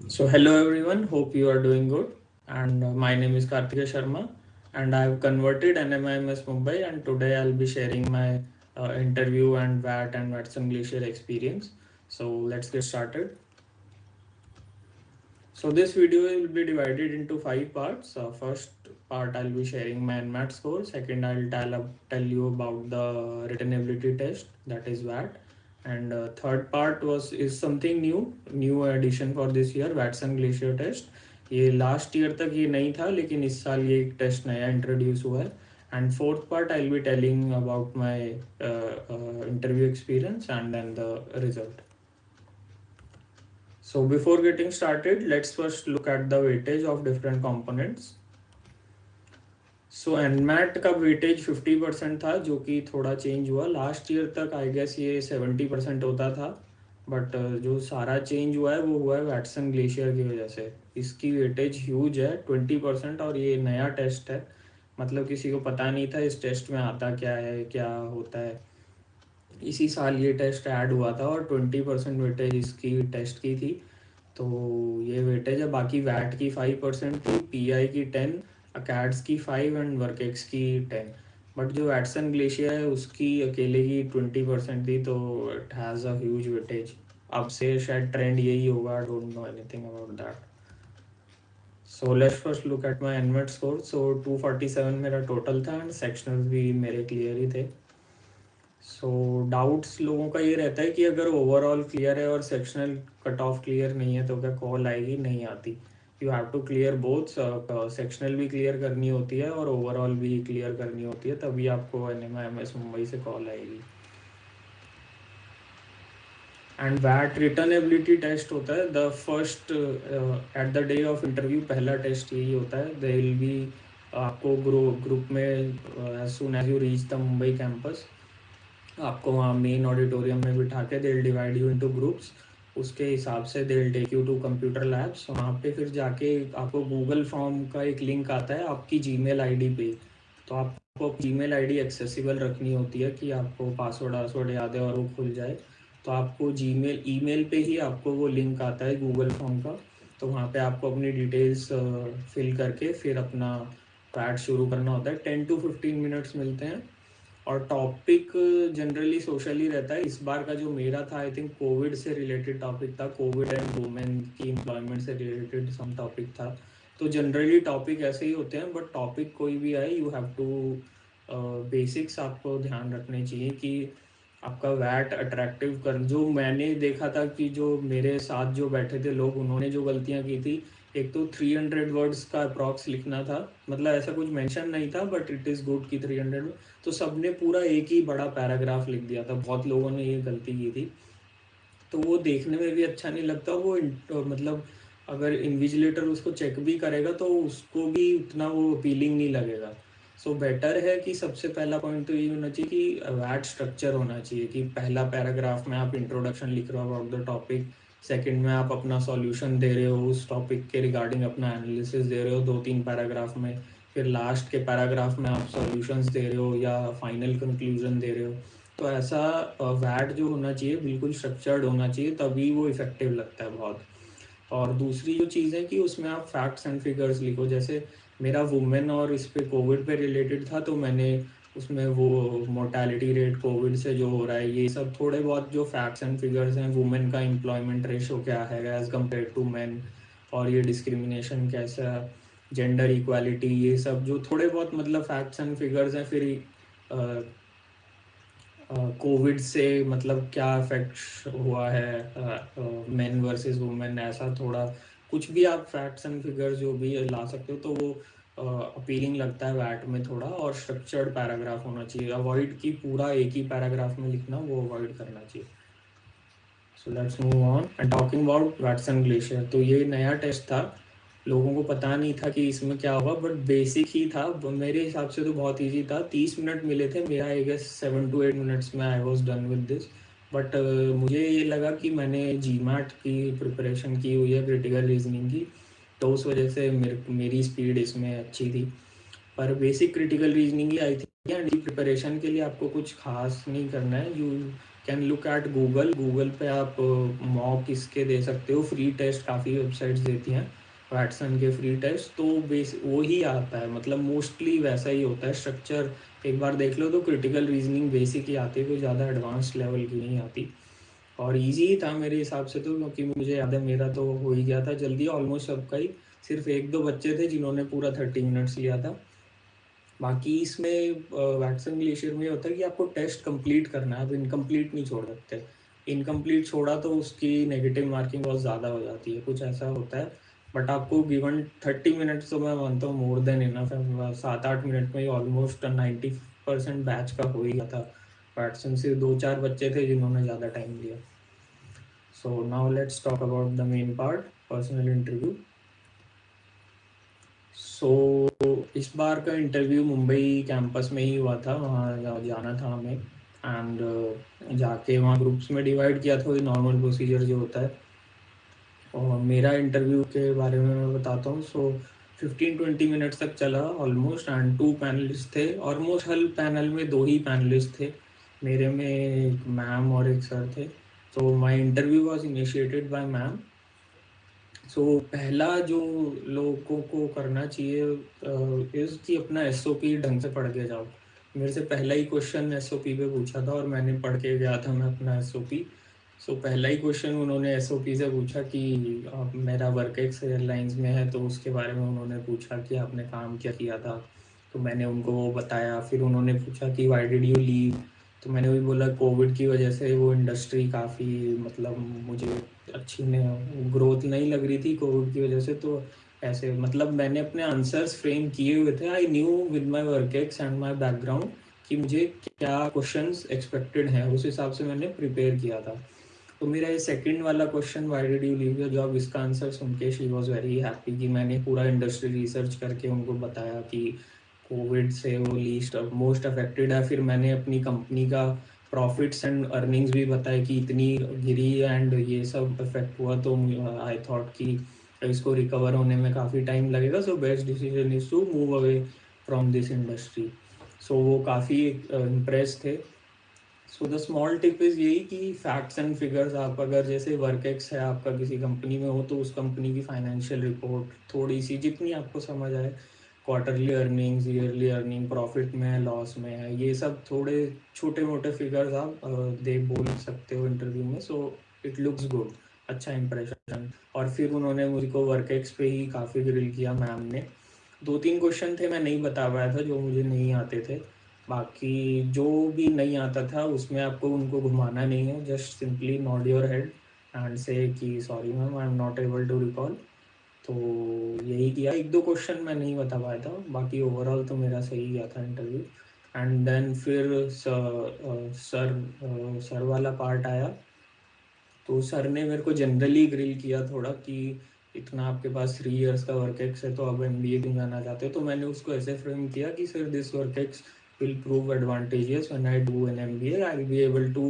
So hello everyone, hope you are doing good. And my name is Karthika Sharma, and I have converted NMIMS Mumbai, and today I'll be sharing my interview and VAT and Watson Glacier experience. So let's get started. So this video will be divided into 5 parts. First part I'll be sharing my NMAT score. Second I'll tell you about the written ability test, that is VAT. And third part is something new addition for this year, Watson Glacier test. ये last year तक ये नहीं था, लेकिन इस साल ये एक टेस्ट नया इंट्रोड्यूस हुआ है. And fourth part I will be telling about my interview experience and then the result. So before getting started, let's first look at the weightage of different components. So NMAT का weightage 50% था, जो कि थोड़ा change हुआ. Last year तक I guess ये 70% होता था, बट जो सारा चेंज हुआ है वो हुआ है वैटसन ग्लेशियर की वजह से. इसकी वेटेज ह्यूज है 20%, और ये नया टेस्ट है. मतलब किसी को पता नहीं था इस टेस्ट में आता क्या है, क्या होता है. इसी साल ये टेस्ट ऐड हुआ था और 20% वेटेज इसकी टेस्ट की थी. तो ये वेटेज है. बाकी वैट की 5% थी, पीआई की 10, अकैड्स की 5 एंड वर्केक्स की 10. बट जो वैटसन ग्लेशियर है उसकी अकेले की 20% थी, तो it has a huge weightage. अब से शायद ट्रेंड यही होगा, I don't know anything about that. So let's first look at my NMAT score. So 247 मेरा टोटल था, एंड सेक्शनल भी मेरे क्लियर ही थे. सो डाउट्स लोगों का ये रहता है कि अगर ओवरऑल क्लियर है और सेक्शनल कट ऑफ क्लियर नहीं है तो क्या कॉल आएगी. नहीं आती. You have to clear both. Sectional भी क्लियर करनी होती है और ओवरऑल भी क्लियर करनी होती है, तभी आपको NMIMS मुंबई से कॉल आएगी. एंड वैट रिटर्न एबिलिटी टेस्ट होता है the first at the day of interview. पहला टेस्ट यही होता है. दे विल बी आपको ग्रुप में as soon as you reach the Mumbai campus, आपको वहाँ मेन ऑडिटोरियम में बिठा के they will divide you into groups. उसके हिसाब से they will take you to computer labs. वहाँ पे फिर जाके आपको गूगल फॉर्म का एक लिंक आता है आपकी जीमेल आईडी पे. तो आपको जीमेल आईडी एक्सेसिबल रखनी होती है कि आपको पासवर्ड याद है और वो खुल जाए. तो आपको जीमेल ईमेल पे ही आपको वो लिंक आता है गूगल फॉर्म का. तो वहाँ पे आपको अपनी डिटेल्स फिल करके फिर अपना पैड शुरू करना होता है. 10 to 15 मिनट्स मिलते हैं. और टॉपिक जनरली सोशल ही रहता है. इस बार का जो मेरा था, आई थिंक कोविड से रिलेटेड टॉपिक था. कोविड एंड वुमेन की एम्प्लॉयमेंट से रिलेटेड सम टॉपिक था. तो जनरली टॉपिक ऐसे ही होते हैं, बट टॉपिक कोई भी आए यू हैव टू बेसिक्स आपको ध्यान रखने चाहिए कि आपका वैट अट्रैक्टिव कर. जो मैंने देखा था कि जो मेरे साथ जो बैठे थे लोग, उन्होंने जो गलतियाँ की थी, एक तो 300 वर्ड्स का अप्रॉक्स लिखना था. मतलब ऐसा कुछ मेंशन नहीं था, बट इट इज़ गुड कि 300. तो सबने पूरा एक ही बड़ा पैराग्राफ लिख दिया था. बहुत लोगों ने ये गलती की थी. तो वो देखने में भी अच्छा नहीं लगता. वो मतलब अगर इन्विजिलेटर उसको चेक भी करेगा तो उसको भी उतना वो अपीलिंग नहीं लगेगा. सो बेटर है कि सबसे पहला पॉइंट तो ये होना चाहिए कि वैट स्ट्रक्चर होना चाहिए. कि पहला पैराग्राफ में आप इंट्रोडक्शन लिख रहे हो अबाउट द टॉपिक, सेकंड में आप अपना सॉल्यूशन दे रहे हो उस टॉपिक के रिगार्डिंग, अपना एनालिसिस दे रहे हो 2-3 पैराग्राफ में, फिर लास्ट के पैराग्राफ में आप सॉल्यूशंस दे रहे हो या फाइनल कंक्लूजन दे रहे हो. तो ऐसा वैट जो होना चाहिए बिल्कुल स्ट्रक्चर्ड होना चाहिए, तभी वो इफेक्टिव लगता है बहुत. और दूसरी जो चीज़ है कि उसमें आप फैक्ट्स एंड फिगर्स लिखो. जैसे मेरा वुमेन और इस पे कोविड पे रिलेटेड था, तो मैंने उसमें वो मोर्टेलिटी रेट कोविड से जो हो रहा है, ये सब थोड़े बहुत जो फैक्ट्स एंड फिगर्स हैं, वुमेन का एम्प्लॉयमेंट रेशो क्या है एज़ कम्पेयर टू मैन, और ये डिस्क्रिमिनेशन कैसा, जेंडर इक्वालिटी, ये सब जो थोड़े बहुत मतलब फैक्ट्स एंड फिगर्स हैं. फिर कोविड से मतलब क्या इफेक्ट हुआ है मेन वर्सेस वुमेन, ऐसा थोड़ा कुछ भी आप फैक्ट्स एंड फिगर्स जो भी ला सकते हो, तो वो अपीलिंग लगता है वैट में थोड़ा. और स्ट्रक्चर्ड पैराग्राफ होना चाहिए. अवॉइड की पूरा एक ही पैराग्राफ में लिखना, वो अवॉइड करना चाहिए. So let's move on and talking about Watson glacier. तो ये नया टेस्ट था, लोगों को पता नहीं था कि इसमें क्या होगा, बट बेसिक ही था. मेरे हिसाब से तो बहुत इजी था. 30 मिनट मिले थे. मेरा आई गेस 7 to 8 मिनट्स में I was done with this. But मुझे ये लगा कि मैंने GMAT की प्रिपरेशन की हुई है, क्रिटिकल रीजनिंग की, तो उस वजह से मेरी स्पीड इसमें अच्छी थी. पर बेसिक क्रिटिकल रीजनिंग ही आई थी. एंड प्रिपरेशन के लिए आपको कुछ खास नहीं करना है. You can look at Google पे आप मॉक इसके दे सकते हो, फ्री टेस्ट काफ़ी वेबसाइट्स देती हैं वैटसन के फ्री टेस्ट, तो बेस वो ही आता है, मतलब मोस्टली वैसा ही होता है स्ट्रक्चर। एक बार देख लो तो क्रिटिकल रीजनिंग बेसिक ही आती है, कोई ज़्यादा एडवांस लेवल की नहीं आती। और इजी ही था मेरे हिसाब से तो, क्योंकि मुझे याद है मेरा तो हो ही गया था जल्दी ऑलमोस्ट सबका ही। सिर्फ एक दो बच्चे थे जिन्होंने पूरा 30 मिनट्स लिया था। बाकी इसमें वैटसन ग्लेशियर में होता है कि आपको टेस्ट कंप्लीट करना है, आप इनकम्प्लीट नहीं छोड़ सकते। इनकम्प्लीट छोड़ा तो उसकी नेगेटिव मार्किंग बहुत ज़्यादा हो जाती है, कुछ ऐसा होता है। बट आपको गिवन 30 मिनट्स तो मैं मानता हूँ मोर देन इनफ है। 7-8 मिनट में ही ऑलमोस्ट 90% बैच का हो ही गया था। वैटसन से 2-4 बच्चे थे जिन्होंने ज़्यादा टाइम लिया। So now let's talk about the main part, personal interview. So इस बार का इंटरव्यू मुंबई कैंपस में ही हुआ था, वहाँ जाना था हमें। एंड जाके वहाँ ग्रुप्स में डिवाइड किया था, वही नॉर्मल प्रोसीजर जो होता है। और मेरा इंटरव्यू के बारे में मैं बताता हूँ। सो 15-20 मिनट्स तक चला ऑलमोस्ट, एंड 2 पैनलिस्ट थे। ऑलमोस्ट हर पैनल में 2 ही पैनलिस्ट थे, मेरे में एक मैम और एक सर थे। तो my interview was initiated by ma'am. So पहला जो लोगों को करना चाहिए इस कि अपना एसओपी ढंग से पढ़ के जाओ। मेरे से पहला ही क्वेश्चन एसओपी पे पूछा था और मैंने पढ़ के गया था मैं अपना एसओपी। सो पहला ही क्वेश्चन उन्होंने एसओपी से पूछा कि आप, मेरा वर्क एक्स एयरलाइंस में है, तो उसके बारे में उन्होंने पूछा कि आपने काम क्या किया था। तो मैंने उनको वो बताया। फिर उन्होंने पूछा कि वाई डिड यू लीव, तो मैंने वही बोला कोविड की वजह से वो इंडस्ट्री काफ़ी, मतलब मुझे अच्छी नहीं, ग्रोथ नहीं लग रही थी कोविड की वजह से। तो ऐसे मतलब मैंने अपने आंसर्स फ्रेम किए हुए थे। I knew with my work ex and my background कि मुझे क्या क्वेश्चंस एक्सपेक्टेड हैं, उस हिसाब से मैंने प्रिपेयर किया था। तो मेरा ये सेकंड वाला question, why did you leave your job, इसका आंसर सुन के शी वॉज वेरी हैप्पी कि मैंने पूरा इंडस्ट्री रिसर्च करके उनको बताया कि कोविड से वो लीस्ट मोस्ट अफेक्टेड है। फिर मैंने अपनी कंपनी का प्रॉफिट्स एंड अर्निंग्स भी बताया कि इतनी गिरी एंड ये सब इफेक्ट हुआ। तो आई थॉट कि इसको रिकवर होने में काफ़ी टाइम लगेगा, so best decision is to move away from this industry. So वो काफ़ी इम्प्रेस थे। So the small tip is यही कि फैक्ट्स एंड फिगर्स, आप अगर जैसे वर्क एक्स है आपका किसी कंपनी में हो, तो उस कंपनी की फाइनेंशियल रिपोर्ट थोड़ी सी जितनी आपको समझ आए, quarterly earnings, yearly earning, profit में है, लॉस में है, ये सब थोड़े छोटे मोटे फिगर्स आप दे बोल सकते हो इंटरव्यू में। सो इट लुक्स गुड, अच्छा इंप्रेशन। और फिर उन्होंने मुझको वर्क एक्स पे ही काफ़ी ग्रिल किया मैम ने। 2-3 क्वेश्चन थे मैं नहीं बता पाया था जो मुझे नहीं आते थे। बाकी जो भी नहीं आता था उसमें आपको उनको घुमाना नहीं है, just simply nod your head and say कि sorry ma'am, I am not able to recall. तो यही किया। एक दो क्वेश्चन मैं नहीं बता पाया था, बाकी ओवरऑल तो मेरा सही गया था इंटरव्यू। एंड देन फिर सर वाला पार्ट आया। तो सर ने मेरे को जनरली ग्रिल किया थोड़ा कि इतना आपके पास 3 इयर्स का वर्क एक्स है, तो अब MBA क्यों जाना चाहते हो। तो मैंने उसको ऐसे फ्रेम किया कि sir this work ex will prove advantageous when I do an MBA. I'll be able to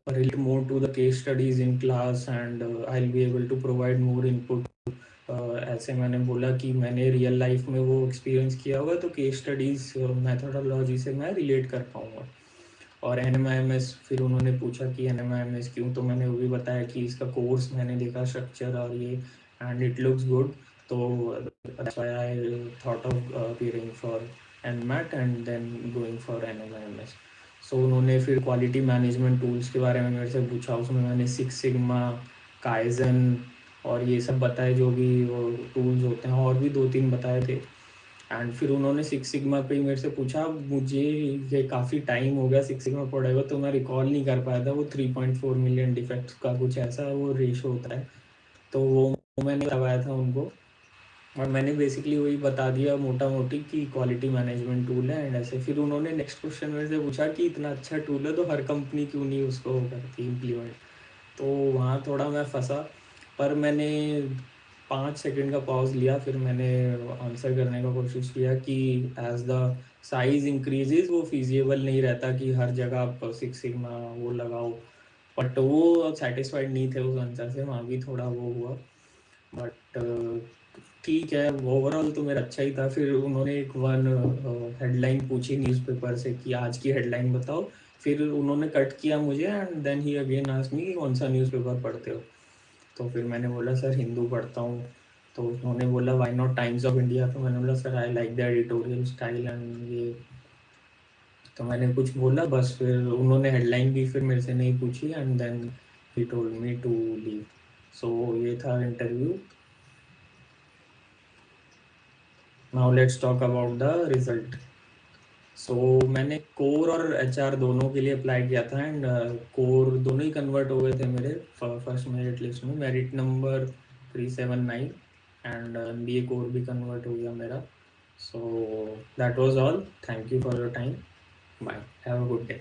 relate more to the case studies in class and I'll be able to provide more input. ऐसे मैंने बोला कि मैंने real life में वो experience किया हुआ, तो केस स्टडीज़ मेथोडोलॉजी से मैं रिलेट कर पाऊँगा। और NMIMS फिर उन्होंने पूछा कि NMIMS क्यों, तो मैंने वो भी बताया कि इसका कोर्स मैंने देखा स्ट्रक्चर और ये, एंड इट लुक्स गुड। तो that's why I thought of appearing for NMAT and then going for NMIMS। So उन्होंने फिर क्वालिटी मैनेजमेंट टूल्स के बारे में मेरे से पूछा। उसमें मैंने 6 सिग्मा, काइजन और ये सब बताए, जो भी वो टूल्स होते हैं, और भी 2-3 बताए थे। एंड फिर उन्होंने 6 सिग्मा पे ही मेरे से पूछा। मुझे ये काफ़ी टाइम हो गया 6 सिग्मा पढ़े हुए, तो मैं रिकॉल नहीं कर पाया था। वो 3.4 मिलियन डिफेक्ट्स का कुछ ऐसा वो रेशो होता है, तो वो मैंने बताया था उनको। और मैंने बेसिकली वही बता दिया मोटा मोटी कि क्वालिटी मैनेजमेंट टूल है एंड ऐसे। फिर उन्होंने नेक्स्ट क्वेश्चन मेरे से पूछा कि इतना अच्छा टूल है तो हर कंपनी क्यों नहीं उसको करती इम्प्लीमेंट। तो वहाँ थोड़ा मैं फंसा, पर मैंने 5 सेकंड का पॉज लिया, फिर मैंने आंसर करने का कोशिश किया कि एज द साइज इंक्रीजेज वो फिजिबल नहीं रहता कि हर जगह आप 6 सिग्मा वो लगाओ। बट वो सेटिस्फाइड नहीं थे उस आंसर से, वहाँ भी थोड़ा वो हुआ। बट ठीक है, ओवरऑल तो मेरा अच्छा ही था। फिर उन्होंने एक हेडलाइन पूछी न्यूज़पेपर से कि आज की हेडलाइन बताओ फिर उन्होंने कट किया मुझे and then he again asked me कि कौन सा न्यूज़पेपर पढ़ते हो। तो फिर मैंने बोला सर हिंदू पढ़ता हूँ। तो उन्होंने बोला why not times of India. तो मैंने बोला sir I like the editorial style and ये। तो मैंने कुछ बोला बस, फिर उन्होंने हेडलाइन भी फिर मेरे से नहीं पूछी and then he told me to leave. So ये था interview. Now let's talk about the result. So मैंने कोर और एचआर दोनों के लिए अप्लाई किया था एंड कोर दोनों ही कन्वर्ट हो गए थे मेरे फर्स्ट मेरिट लिस्ट में, merit number 379 and MBA core भी कन्वर्ट हो गया मेरा। So that was all, thank you for your time, bye, have a good day.